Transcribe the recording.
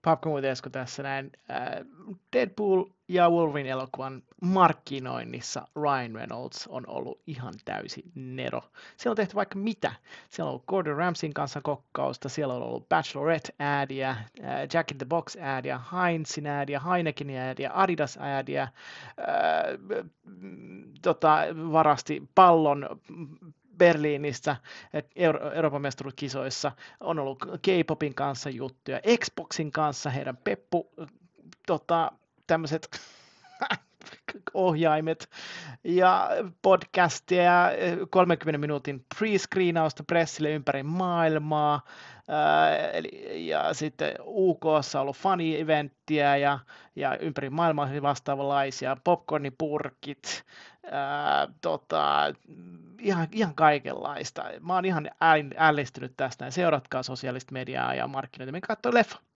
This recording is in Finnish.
Popcorn with Esko tässä näin. Deadpool ja Wolverine elokuvan markkinoinnissa Ryan Reynolds on ollut ihan täysi nero. Siellä on tehty vaikka mitä. Siellä on ollut Gordon Ramsayn kanssa kokkausta, siellä on ollut Bachelorette-äädiä, Jack in the Box-äädiä, Heinzin äädiä, Heinekenin äädiä, Adidas-äädiä, varasti pallon Berliinistä Euroopan mestaruuskisoissa, on ollut K-popin kanssa juttuja, Xboxin kanssa heidän tämmöiset ohjaimet ja podcastia, 30 minuutin pre-screenausta pressille ympäri maailmaa, ja sitten UK:ssa on ollut funny-eventtiä ja ympäri maailmaa vastaavanlaisia, popcornipurkit, ihan kaikenlaista. Mä oon ihan ällistynyt tästä. Seuratkaa sosiaalista mediaa ja markkinointia. Menkää katsoa leffa.